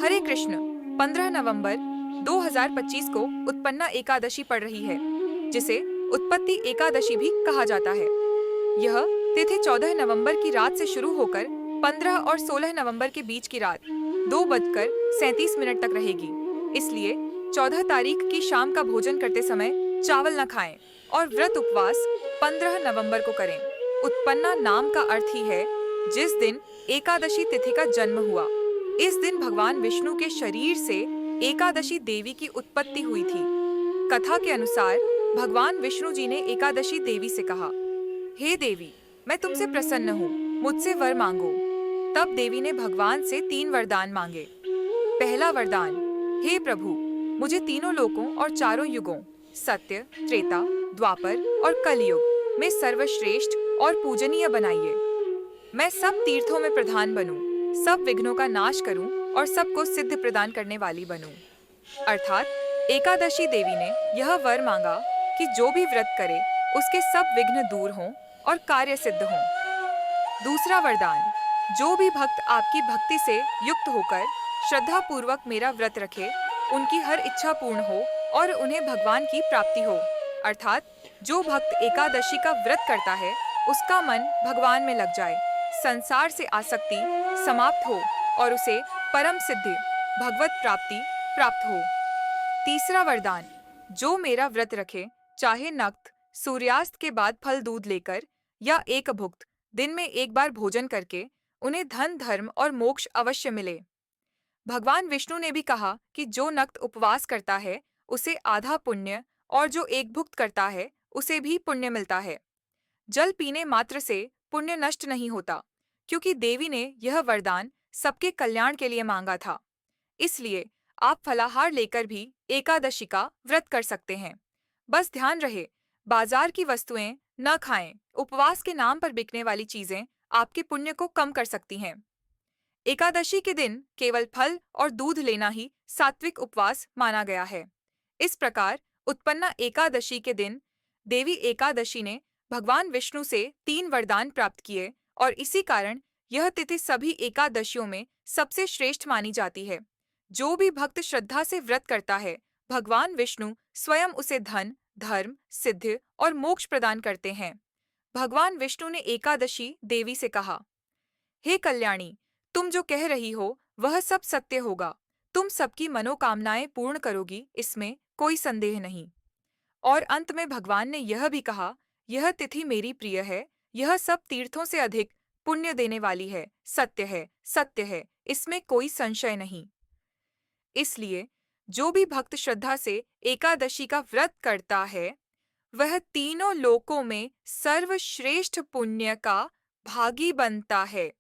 हरे कृष्ण। 15 नवंबर 2025 को उत्पन्ना एकादशी पड़ रही है, जिसे उत्पत्ति एकादशी भी कहा जाता है। यह तिथि 14 नवंबर की रात से शुरू होकर 15 और 16 नवंबर के बीच की रात 2:37 तक रहेगी। इसलिए 14 तारीख की शाम का भोजन करते समय चावल न खाएं और व्रत उपवास 15 नवंबर को करें। उत्पन्ना नाम का अर्थ ही है जिस दिन एकादशी तिथि का जन्म हुआ। इस दिन भगवान विष्णु के शरीर से एकादशी देवी की उत्पत्ति हुई थी। कथा के अनुसार भगवान विष्णु जी ने एकादशी देवी से कहा, हे देवी, मैं तुमसे प्रसन्न हूँ, मुझसे वर मांगो। तब देवी ने भगवान से 3 वरदान मांगे। पहला वरदान, हे प्रभु, मुझे तीनों लोकों और चारों युगों सत्य, त्रेता, द्वापर और कलयुग में सर्वश्रेष्ठ और पूजनीय बनाइए। मैं सब तीर्थों में प्रधान बनूं, सब विघ्नों का नाश करूं और सबको सिद्ध प्रदान करने वाली बनूं। अर्थात एकादशी देवी ने यह वर मांगा कि जो भी व्रत करे उसके सब विघ्न दूर हों और कार्य सिद्ध हों। दूसरा वरदान, जो भी भक्त आपकी भक्ति से युक्त होकर श्रद्धा पूर्वक मेरा व्रत रखे, उनकी हर इच्छा पूर्ण हो और उन्हें भगवान की प्राप्ति हो। अर्थात जो भक्त एकादशी का व्रत करता है उसका मन भगवान में लग जाए, संसार से आसक्ति समाप्त हो और उसे परम सिद्धि भगवत प्राप्ति प्राप्त हो। तीसरा वरदान, जो मेरा व्रत रखे, चाहे नक्त सूर्यास्त के बाद फल दूध लेकर या एक भुक्त दिन में एक बार भोजन करके, उन्हें धन धर्म और मोक्ष अवश्य मिले। भगवान विष्णु ने भी कहा कि जो नक्त उपवास करता है उसे आधा पुण्य और जो एक भुक्त करता है उसे भी पुण्य मिलता है। जल पीने मात्र से पुण्य नष्ट नहीं होता, क्योंकि देवी ने यह वरदान सबके कल्याण के लिए मांगा था। इसलिए आप फलाहार लेकर भी एकादशी का व्रत कर सकते हैं। बस ध्यान रहे, बाजार की वस्तुएं न खाएं। उपवास के नाम पर बिकने वाली चीजें आपके पुण्य को कम कर सकती हैं। एकादशी के दिन केवल फल और दूध लेना ही सात्विक उपवास माना गया है। इस प्रकार उत्पन्ना एकादशी के दिन देवी एकादशी ने भगवान विष्णु से 3 वरदान प्राप्त किए और इसी कारण यह तिथि सभी एकादशियों में सबसे श्रेष्ठ मानी जाती है। जो भी भक्त श्रद्धा से व्रत करता है, भगवान विष्णु स्वयं उसे धन, धर्म, सिद्धि और मोक्ष प्रदान करते हैं। भगवान विष्णु ने एकादशी देवी से कहा, हे कल्याणी, तुम जो कह रही हो वह सब सत्य होगा। तुम सबकी मनोकामनाएं पूर्ण करोगी, इसमें कोई संदेह नहीं। और अंत में भगवान ने यह भी कहा, यह तिथि मेरी प्रिय है, यह सब तीर्थों से अधिक पुण्य देने वाली है, सत्य है, इसमें कोई संशय नहीं। इसलिए जो भी भक्त श्रद्धा से एकादशी का व्रत करता है, वह तीनों लोकों में सर्वश्रेष्ठ पुण्य का भागी बनता है।